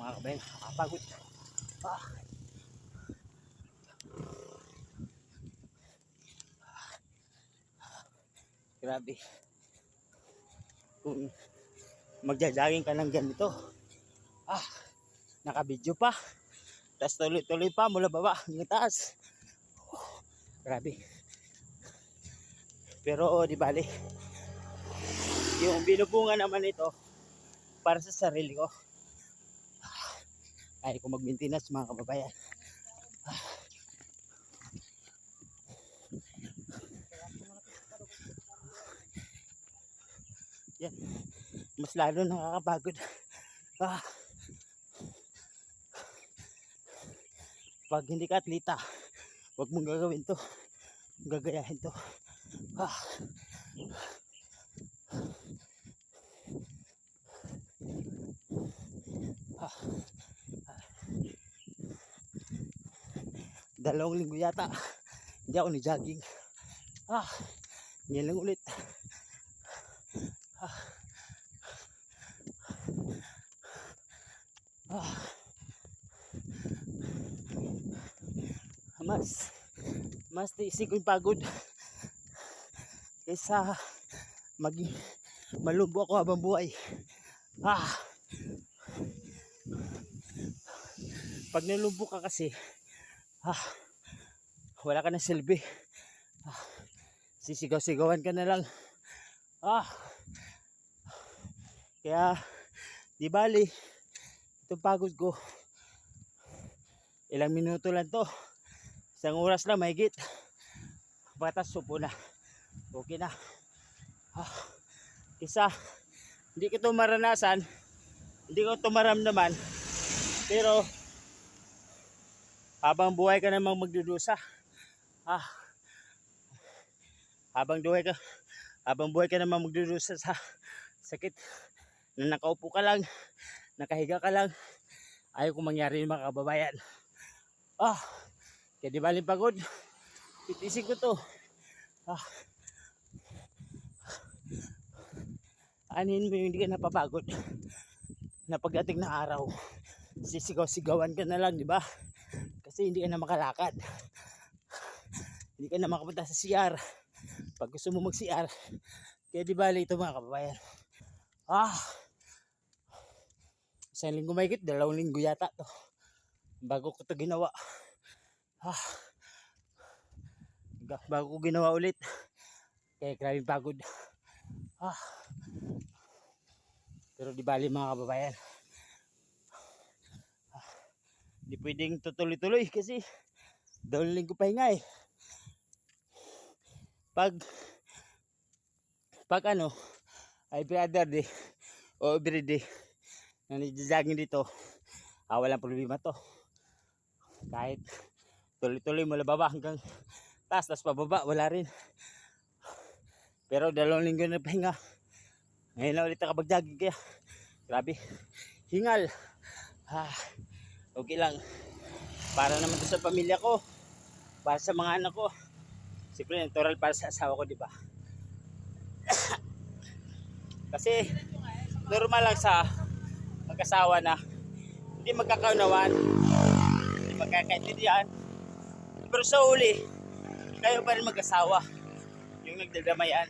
mga kabayan, nakakapagod. Ah, grabe. Kung magja-jogging ka ng ganito, naka-video pa. Tapos tuloy-tuloy pa mula baba hanggang taas. Grabe. Pero di bali, yung binubunga naman ito para sa sarili ko. Kaya ko mag-maintenance mga kababayan. Yan. Mas lalo nakakapagod. Ah. Pag hindi ka atleta, huwag mong gagawin to. Gagayahin to. Ah. Ah. Dalawang linggo yata hindi ako ni-jogging. Yan lang ulit. Mas tiisin ko yung pagod kaysa malumbo ako habang buhay. Pag nalumbo ka kasi, wala ka na silbi. Sisigaw-sigawan ka na lang. Kaya di bali, itong pagod ko, ilang minuto lang to, 1 oras lang mahigit, patas supo na, okay na. Isa, hindi ko to maranasan, hindi ko to maramdaman, pero habang buhay ka namang magdudusa, habang buhay ka namang magdudusa sa sakit na nakaupo ka lang, nakahiga ka lang, ayaw kong mangyari yung mga kababayan. Kaya di baling pagod, titisin ko to. Anin mo yung hindi ka napapagod na pagdating na araw, sisigaw-sigawan ka na lang, di ba? Kasi hindi ka na makalakad, hindi ka na makapunta sa CR pag gusto mo mag CR. Kaya di bali ito mga kababayan, 1 linggo mahigit, 2 linggo yata to bago ko to ginawa. Bago ko ginawa ulit, kaya grabe pagod. Pero di bali mga kababayan, di pwedeng tutuloy-tuloy kasi 2 linggo pahinga eh. Pag every other day o every day na nagja-jogging dito, walang problema to. Kahit tuloy-tuloy mula baba hanggang taas, tas pababa, wala rin. Pero 2 linggo na pahinga, ngayon na ulit nakapag-jogging, kaya grabe, hingal. Okay lang, para naman to sa pamilya ko, para sa mga anak ko, siyempre natural para sa asawa ko, di ba? Kasi normal lang sa mag-asawa na hindi magkakaunawan, hindi magkakaintindihan, pero sa uli kayo pa rin mag-asawa yung nagdadamayan.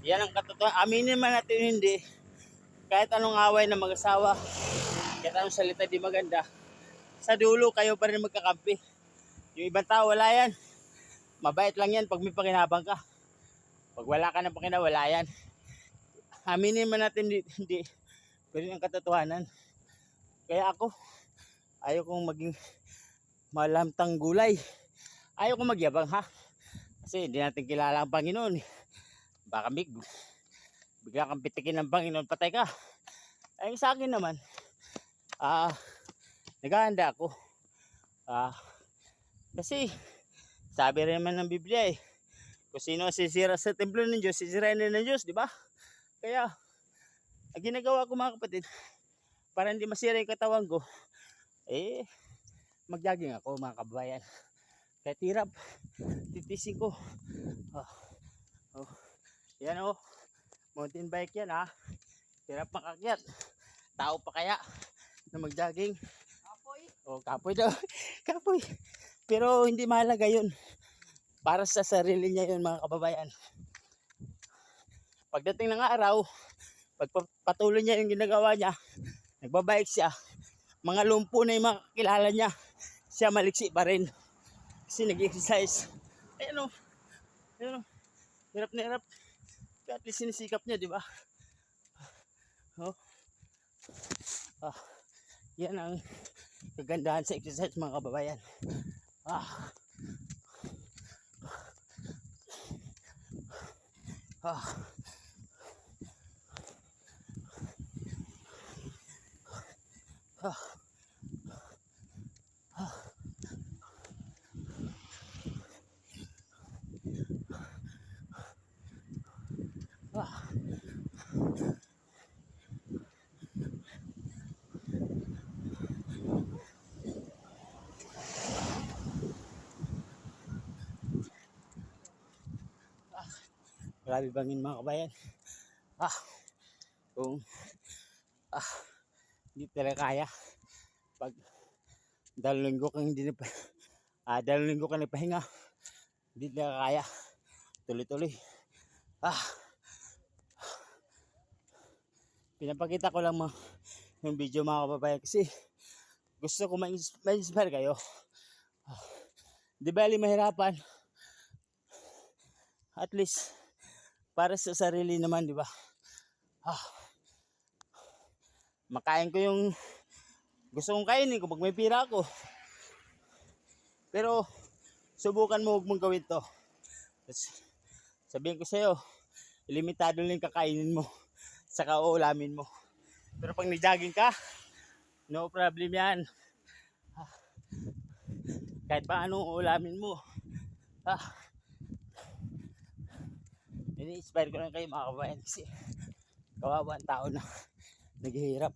Yan ang katotohanan. Aminin man natin hindi, kahit anong away ng mag-asawa, kahit anong salita di maganda, sa dulo kayo pa rin magkakampi. Yung ibang tao wala yan, mabait lang yan pag may pakinabang ka. Pag wala ka ng pakinabang, wala yan. Aminin man natin hindi, pero yung katotohanan. Kaya ako, ayaw kong maging malamtang gulay, ayaw kong magyabang, kasi hindi natin kilala ang Panginoon. Baka bigla kang pitikin ng Panginoon, patay ka. Ay sa akin naman, naghahanda ako. Kasi sabi rin naman ng Biblia kung sino sisira sa templo ng Diyos, sisirain din ng Diyos, di ba? Kaya ang ginagawa ko mga kapatid, para hindi masira yung katawan ko, mag-jogging ako mga kabayan. Kahit hirap, titisin ko. Yan mountain bike yan Hirap makakyat. Tao pa kaya na mag-jogging. Apoy. O, kapoy daw. Kapoy. Pero hindi mahalaga yun. Para sa sarili niya yun, mga kababayan. Pagdating ng araw, pagpatuloy niya yung ginagawa niya, nagbabike siya, mga lumpo na yung mga kakilala niya, siya maliksi pa rin. Kasi nag-exercise. Ayun o. Ayun o. Hirap na hirap. Pero at least sinisikap niya, di ba? Oh. Yan ang kagandahan sa exercise, mga kababayan. Ah. Ah. Ah. Ah. Grabe bangin, mga kabayan. Kung hindi talaga kaya pag dalawang linggo kang hindi dalawang linggo ka nagpahinga, hindi talaga kaya tuloy-tuloy. Pinapakita ko lang yung video, mga kababayan, kasi gusto ko ma-inspire kayo. Di bali mahirapan, at least para sa sarili naman, di ba? Makain ko yung gusto kong kainin kung pag may pira ako. Pero subukan mo, huwag mong gawin to. Sabihin ko sa'yo, limitado lang kakainin mo, saka uulamin mo. Pero pag nag-jogging ka, no problem yan. Kahit paano uulamin mo. Ini-inspire ko lang kayo, mga kabayan, kasi kawawa ang tao na naghihirap.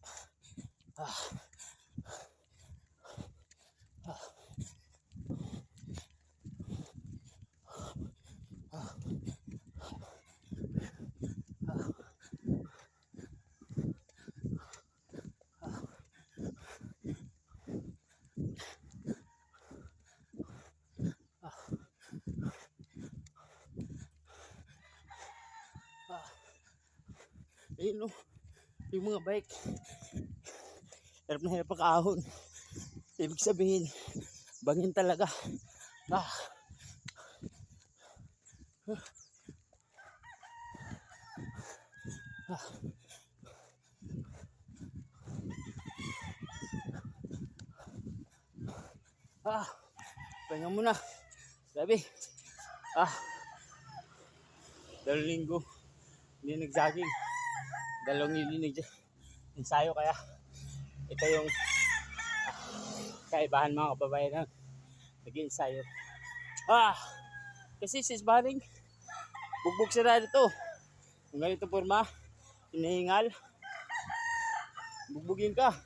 Ayun, no, yung mga bike, hirap na hirap ang kahon. Ibig sabihin, bangin talaga. Pahinga muna. Sabi, dalawang linggo hindi nag-jogging, dalawang linggo ensayo, kaya ito yung kaibahan, mga kababayan, ng nag-ensayo. Kasi si sparring, bugbog sila dito. Kung ganito forma, hinihingal, bugbugin ka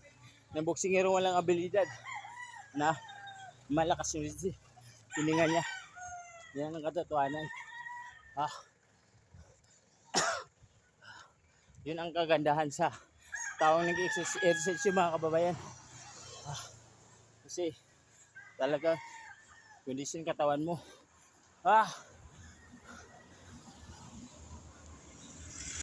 ng boksingero walang abilidad na malakas yung hininga niya. Yan ang katotohanan. Yun ang kagandahan sa taong nag-exercise, mga kababayan. Kasi talaga condition katawan mo.